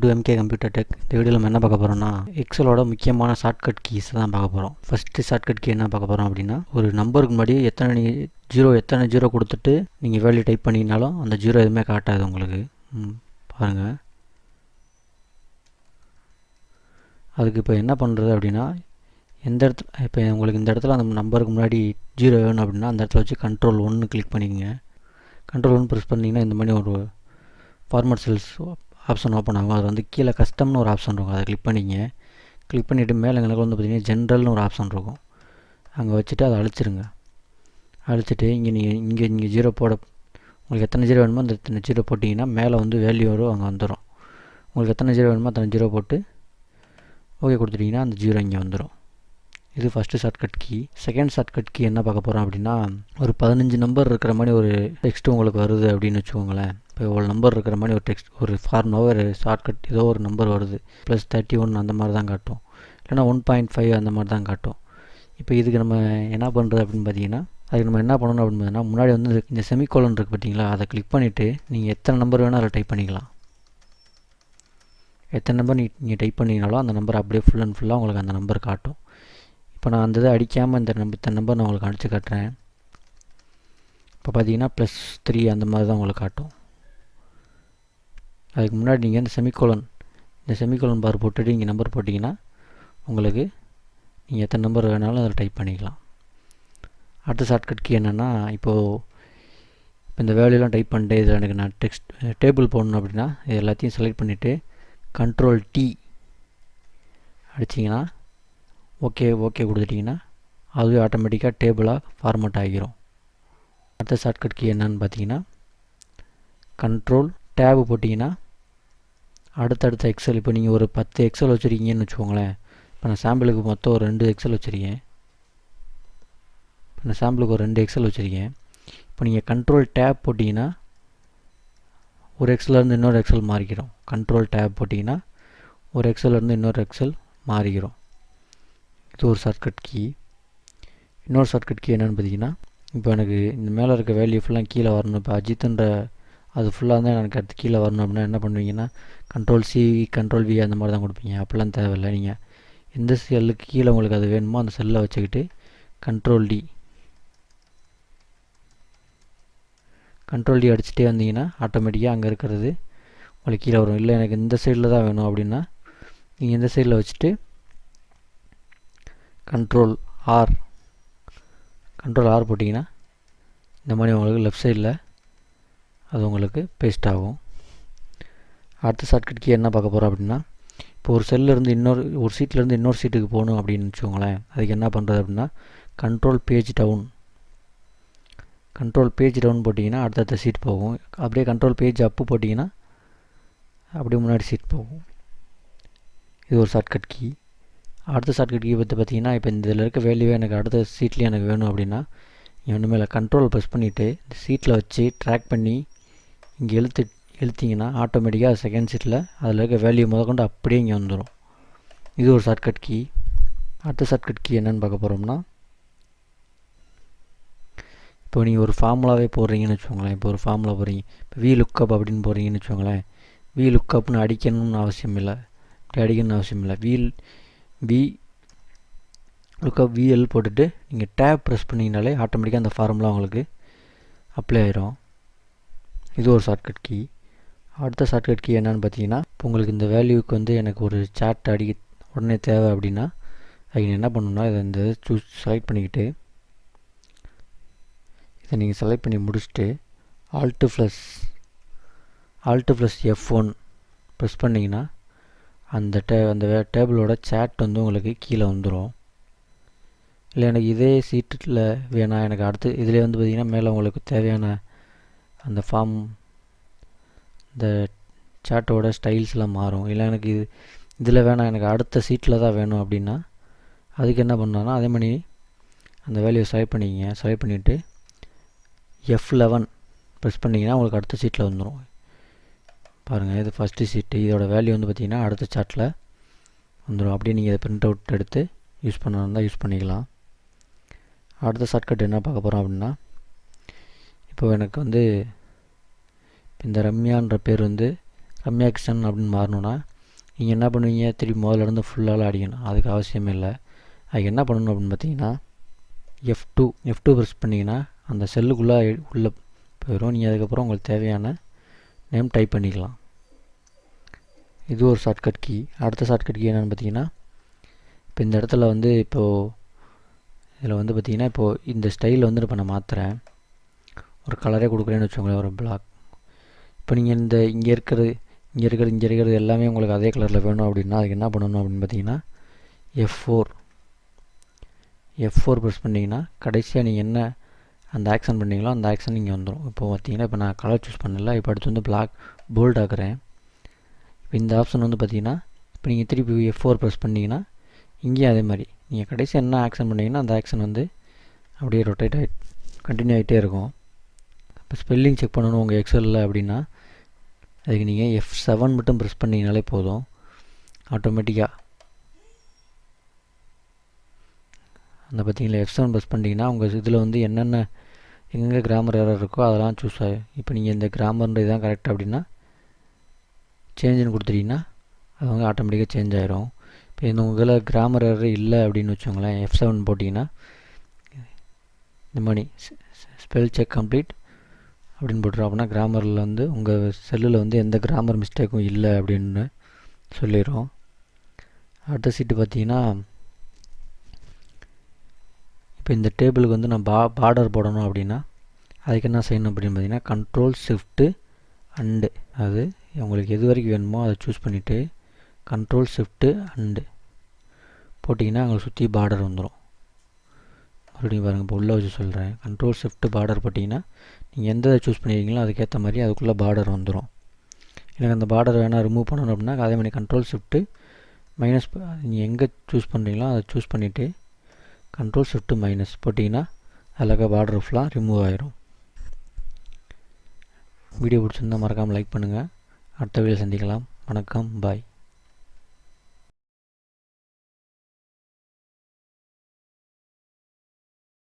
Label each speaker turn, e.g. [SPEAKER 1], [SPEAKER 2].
[SPEAKER 1] To MK computer tech. இந்த வீடியோவில் நம்ம என்ன பார்க்க போகிறோம்னா எக்ஸலோட முக்கியமான ஷார்ட்கட் கீஸ் தான் பார்க்க போகிறோம். ஃபஸ்ட்டு ஷார்ட்கட் கீ என்ன பார்க்க போகிறோம் அப்படின்னா, ஒரு நம்பருக்கு முன்னாடி எத்தனை ஜீரோ கொடுத்துட்டு நீங்கள் வேல்யூ டைப் பண்ணிங்கனாலும் அந்த ஜீரோ எதுவுமே காட்டாது உங்களுக்கு. பாருங்கள். அதுக்கு இப்போ என்ன பண்ணுறது அப்படின்னா, எந்த இடத்துல இப்போ உங்களுக்கு இந்த இடத்துல அந்த நம்பருக்கு முன்னாடி ஜீரோ வேணும் அப்படின்னா அந்த இடத்துல வச்சு Ctrl+1 கிளிக் பண்ணிக்கங்க. Ctrl+1 ப்ரெஸ் பண்ணிங்கன்னா இந்த மாதிரி ஒரு ஃபார்மட் செல்ஸ் ஆப்ஷன் ஓப்பன் ஆகும். அது வந்து கீழே கஸ்டம்னு ஒரு ஆப்ஷன் இருக்கும், அதை கிளிக் பண்ணிங்க. கிளிக் பண்ணிவிட்டு மேலே எங்களுக்கு வந்து பார்த்திங்கன்னா ஜென்ரல்னு ஒரு ஆப்ஷன் இருக்கும், அங்கே வச்சுட்டு அதை அழிச்சிருங்க. அழிச்சிட்டு இங்கே ஜீரோ போட உங்களுக்கு எத்தனை ஜீரோ வேணுமோ அந்த எத்தனை ஜீரோ போட்டிங்கன்னா மேலே வந்து வேல்யூ வரும், அங்கே வந்துடும். உங்களுக்கு எத்தனை ஜீரோ வேணுமோ அத்தனை ஜீரோ போட்டு ஓகே கொடுத்துட்டிங்கன்னா அந்த ஜீரோ இங்கே வந்துடும். இது first shortcut key. Second shortcut key என்ன பார்க்க போகிறோம் அப்படின்னா, ஒரு 15 நம்பர் இருக்கிற மாதிரி ஒரு டெக்ஸ்ட் உங்களுக்கு வருது அப்படின்னு வச்சுக்கோங்களேன். இப்போ இவ்வளோ நம்பர் இருக்கிற மாதிரி ஒரு டெக்ஸ்ட், ஒரு ஃபார்முலாவோ ஒரு ஷார்ட்கட் ஏதோ ஒரு நம்பர் வருது, +31 அந்த மாதிரி தான் காட்டும், இல்லைனா 1.5 அந்த மாதிரி தான் காட்டும். இப்போ இதுக்கு நம்ம என்ன பண்ணுறது அப்படின்னு பார்த்தீங்கன்னா, அதுக்கு நம்ம என்ன பண்ணணும் அப்படின்னு பார்த்தீங்கன்னா, முன்னாடி வந்து இந்த செமிகோலன் இருக்குது பார்த்தீங்களா, அதை கிளிக் பண்ணிவிட்டு நீங்கள் எத்தனை நம்பர் வேணால் அதில் டைப் பண்ணிக்கலாம். எத்தனை நம்பர் நீங்கள் டைப் பண்ணிங்கனாலும் அந்த நம்பர் அப்படியே ஃபுல் அண்ட் ஃபுல்லாக உங்களுக்கு அந்த நம்பர் காட்டும். இப்போ நான் அந்த இதை அடிக்காமல் இந்த நம்பர் நான் உங்களுக்கு அடித்து காட்டுறேன். இப்போ பார்த்தீங்கன்னா +3 அந்த மாதிரி தான் உங்களுக்கு காட்டும். அதுக்கு முன்னாடி நீங்கள் இந்த செமிகோலன் பார் போட்டுட்டு இங்கே நம்பர் போட்டிங்கன்னா உங்களுக்கு நீங்கள் எத்தனை நம்பர் வேணாலும் அதில் டைப் பண்ணிக்கலாம். அடுத்த ஷார்ட்கட் கீ என்னென்னா, இப்போது இந்த வேல்யூலாம் டைப் பண்ணிட்டு இதில் எனக்கு நான் டேபிள் போடணும் அப்படின்னா இது எல்லாத்தையும் செலக்ட் பண்ணிவிட்டு Ctrl+T அடிச்சிங்கன்னா ஓகே கொடுத்துட்டிங்கன்னா அதுவே ஆட்டோமேட்டிக்காக டேபிளாக ஃபார்மேட் ஆகிரும். அடுத்த ஷார்ட்கட் கீ என்னன்னு பார்த்தீங்கன்னா, Ctrl+Tab போட்டிங்கன்னா அடுத்தடுத்த எக்ஸல், இப்போ நீங்கள் ஒரு 10 எக்ஸல் வச்சுருக்கீங்கன்னு வச்சுக்கோங்களேன். இப்போ நான் சாம்பிளுக்கு மொத்தம் ஒரு 2 எக்ஸல் வச்சுருக்கேன். இப்போ நீங்கள் Ctrl+Tab போட்டிங்கன்னா ஒரு எக்ஸலேருந்து இன்னொரு எக்ஸல் மாறிக்கிறோம். Ctrl+Tab போட்டிங்கன்னா ஒரு எக்ஸலேருந்து இன்னொரு எக்ஸல் மாறிக்கிறோம். இது ஒரு ஷார்ட்கட் கீ. இன்னொரு ஷார்ட்கட் கீ என்னென்னு பார்த்தீங்கன்னா, இப்போ எனக்கு இந்த மேலே இருக்க வேல்யூ ஃபுல்லாக கீழே வரணும். இப்போ அஜித்துன்ற அது ஃபுல்லாக இருந்தால் எனக்கு அடுத்து கீழே வரணும் அப்படின்னா என்ன பண்ணுவீங்கன்னா, Ctrl+C Ctrl+V அந்த மாதிரி தான் கொடுப்பீங்க. அப்படிலாம் தேவையில்லை. நீங்கள் எந்த செல்லுக்கு கீழே உங்களுக்கு அது வேணுமோ அந்த செல்லை வச்சுக்கிட்டு Ctrl+D அடிச்சுட்டே வந்தீங்கன்னா ஆட்டோமேட்டிக்காக அங்கே இருக்கிறது உங்களுக்கு கீழே வரும். இல்லை எனக்கு இந்த சைடில் தான் வேணும் அப்படின்னா நீங்கள் இந்த சைடில் வச்சுட்டு Ctrl+R போட்டிங்கன்னா இந்த மாதிரி உங்களுக்கு லெஃப்ட் சைடில் அது உங்களுக்கு பேஸ்ட் ஆகும். அடுத்த ஷார்ட்கட் கீ என்ன பார்க்க போகிறோம் அப்படின்னா, இப்போ ஒரு சீட்லேருந்து இன்னொரு சீட்டுக்கு போகணும் அப்படின்னு வச்சுக்கோங்களேன். அதுக்கு என்ன பண்ணுறது அப்படின்னா, Ctrl+Page டவுன் போட்டிங்கன்னா அடுத்தடுத்த சீட் போகும். அப்படியே Ctrl+Page up போட்டிங்கன்னா அப்படியே முன்னாடி சீட் போகும். இது ஒரு ஷார்ட்கட் கீ. அடுத்த ஷார்ட்கட் கீ பார்த்தீங்கன்னா, இப்போ இதில் இருக்க வேல்யூவே எனக்கு அடுத்த சீட்லேயே எனக்கு வேணும் அப்படின்னா ஒன்றுமே இல்லை, Ctrl ப்ரெஸ் பண்ணிவிட்டு இந்த சீட்டில் வச்சு ட்ராக் பண்ணி இங்கே இழுத்திங்கன்னா ஆட்டோமேட்டிக்காக செகண்ட் சீட்டில் அதில் இருக்க வேல்யூ முதற்கொண்டு அப்படியே இங்கே வந்துடும். இது ஒரு ஷார்ட்கட் கீ. அடுத்த ஷார்ட்கட் கீ என்னென்னு பார்க்க போகிறோம்னா, இப்போ நீங்கள் ஒரு ஃபார்முலாவே போடுறீங்கன்னு வச்சுக்கோங்களேன். இப்போ ஒரு ஃபார்முலா போடுறீங்க, இப்போ VLOOKUP அப்படின்னு போடுறீங்கன்னு வச்சுக்கோங்களேன். VLOOKUPனு அடிக்கணும்னு அவசியம் இல்லை, VLOOKUP VL போட்டுட்டு நீங்கள் டேப் ப்ரெஸ் பண்ணிங்கனாலே ஆட்டோமேட்டிக்காக அந்த ஃபார்முலா உங்களுக்கு அப்ளை ஆயிரும். இது ஒரு ஷார்ட்கட் கீ. அடுத்த ஷார்ட்கட் கீ என்னென்னு பார்த்தீங்கன்னா, இப்போ உங்களுக்கு இந்த வேல்யூக்கு வந்து எனக்கு ஒரு சார்ட் அடிக்க உடனே தேவை அப்படின்னா அதுக்கு என்ன பண்ணணும்னா, இதை இந்த செலக்ட் பண்ணிக்கிட்டு இதை நீங்கள் செலக்ட் பண்ணி முடிச்சுட்டு Alt+F1 ப்ரெஸ் பண்ணிங்கன்னா அந்த டேபிளோட சாட் வந்து உங்களுக்கு கீழே வந்துடும். இல்லை எனக்கு இதே சீட்டில் வேணாம், எனக்கு அடுத்து இதில் வந்து பார்த்திங்கன்னா மேலே உங்களுக்கு தேவையான அந்த ஃபார்ம் இந்த சாட்டோட ஸ்டைல்ஸ்லாம் மாறும். இல்லை எனக்கு இதில் வேணாம், எனக்கு அடுத்த சீட்டில் தான் வேணும் அப்படின்னா அதுக்கு என்ன பண்ணான்னா அதே மாதிரி அந்த வேல்யூவை செலக்ட் பண்ணிவிட்டு F11 ப்ரெஸ் பண்ணிங்கன்னா உங்களுக்கு அடுத்த சீட்டில் வந்துடும். பாருங்கள், இது ஃபஸ்ட்டு சீட்டு, இதோட வேல்யூ வந்து பார்த்திங்கன்னா அடுத்த சார்ட்டில் வந்துடும். அப்படியே நீங்கள் இதை பிரிண்ட் அவுட் எடுத்து யூஸ் பண்ணால் யூஸ் பண்ணிக்கலாம். அடுத்த ஷார்ட்கட் என்ன பார்க்க போகிறோம் அப்படின்னா, இப்போ எனக்கு வந்து இந்த ரம்யான்ற பேர் வந்து ரம்யா கிருஷ்ணன் அப்படின்னு மாறணும்னா நீங்கள் என்ன பண்ணுவீங்க, திருப்பி முதல்ல இருந்து ஃபுல்லாக அடிக்கணும். அதுக்கு அவசியமே இல்லை. அதுக்கு என்ன பண்ணணும் அப்படின்னு பார்த்தீங்கன்னா F2 ப்ரெஸ் பண்ணிங்கன்னா அந்த செல்லுக்குள்ளே உள்ளே போயிடும். நீங்கள் அதுக்கப்புறம் உங்களுக்கு தேவையான நேம் டைப் பண்ணிக்கலாம். இது ஒரு ஷார்ட்கட் கீ. அடுத்த ஷார்ட்கட் கீ என்னென்னு பார்த்தீங்கன்னா, இப்போ இந்த இடத்துல வந்து இப்போது இதில் வந்து பார்த்திங்கன்னா இப்போது இந்த ஸ்டைலில் வந்து இப்போ நான் மாற்றுறேன், ஒரு கலரே கொடுக்குறேன்னு வச்சுக்கோங்களேன், ஒரு பிளாக். இப்போ நீங்கள் இங்கே இருக்கிறது எல்லாமே உங்களுக்கு அதே கலரில் வேணும் அப்படின்னா அதுக்கு என்ன பண்ணணும் அப்படின்னு பார்த்தீங்கன்னா F4 ப்ரெஸ் பண்ணிங்கன்னா கடைசியாக நீங்கள் என்ன அந்த ஆக்ஷன் பண்ணிங்களோ அந்த ஆக்ஷன் இங்கே வந்துடும். இப்போ பார்த்தீங்கன்னா இப்போ நான் கலர் சூஸ் பண்ணல, இப்போ அடுத்து வந்து பிளாக் போல்ட் ஆக்குறேன். இப்போ இந்த ஆப்ஷன் வந்து பார்த்தீங்கன்னா இப்போ நீங்கள் திருப்பி F4 ப்ரெஸ் பண்ணிங்கன்னா இங்கேயும் அதே மாதிரி நீங்கள் கடைசி என்ன ஆக்ஷன் பண்ணிங்கன்னா அந்த ஆக்ஷன் வந்து அப்படியே ரொட்டேட் கண்டினியூ ஆகிட்டே இருக்கும். இப்போ ஸ்பெல்லிங் செக் பண்ணணும் உங்கள் எக்ஸலில் அப்படின்னா அதுக்கு நீங்கள் F7 மட்டும் ப்ரெஸ் பண்ணிங்கனாலே போதும். ஆட்டோமேட்டிக்காக அந்த பார்த்தீங்களா F7 ப்ரெஸ் பண்ணிங்கன்னா உங்கள் இதில் வந்து என்னென்ன எங்கே கிராமர் எரர் இருக்கோ அதெல்லாம் சூஸ் ஆகும். இப்போ நீங்கள் இந்த கிராமர்ன்றது தான் கரெக்ட் அப்படின்னா சேஞ்சுன்னு கொடுத்துட்டீங்கன்னா அது வந்து ஆட்டோமேட்டிக்காக சேஞ்ச் ஆகிரும். இப்போ இந்த உங்கள் கிராமர் எரர் இல்லை அப்படின்னு வச்சுக்கோங்களேன், F7 போட்டிங்கன்னா இந்த மாதிரி ஸ்பெல் செக் கம்ப்ளீட் அப்படின்னு போட்டுரும். அப்படின்னா கிராமரில் வந்து உங்கள் செல்லில் வந்து எந்த கிராமர் மிஸ்டேக்கும் இல்லை அப்படின்னு சொல்லிடும். அடுத்த சீட்டு பார்த்தீங்கன்னா இப்போ இந்த டேபிளுக்கு வந்து நான் பார்டர் போடணும் அப்படின்னா அதுக்கு என்ன செய்யணும் அப்படின்னு பார்த்தீங்கன்னா Ctrl+Shift+, அது உங்களுக்கு எது வரைக்கும் வேணுமோ அதை சூஸ் பண்ணிவிட்டு Ctrl+Shift+, போட்டிங்கன்னா உங்களுக்கு சுற்றி பார்டர் வந்துடும். மறுபடியும் பாருங்கள், இப்போ உள்ளே வச்சு சொல்கிறேன். Ctrl+Shift பார்டர் போட்டிங்கன்னா நீங்கள் எந்த சூஸ் பண்ணியிருக்கீங்களோ அதுக்கேற்ற மாதிரி அதுக்குள்ளே பார்டர் வந்துடும். எனக்கு அந்த பார்டர் வேணால் ரிமூவ் பண்ணணும் அப்படின்னா அதே மாதிரி Ctrl+Shift- நீங்கள் எங்கே சூஸ் பண்ணுறீங்களோ அதை சூஸ் பண்ணிவிட்டு Ctrl+Shift- போட்டிங்கன்னா அழகாக பார்டர் ஃபுல்லாக ரிமூவ் ஆகிரும். வீடியோ பிடிச்சிருந்தால் மறக்காமல் லைக் பண்ணுங்கள். அடுத்த வீடியோ சந்திக்கலாம். வணக்கம், பாய்.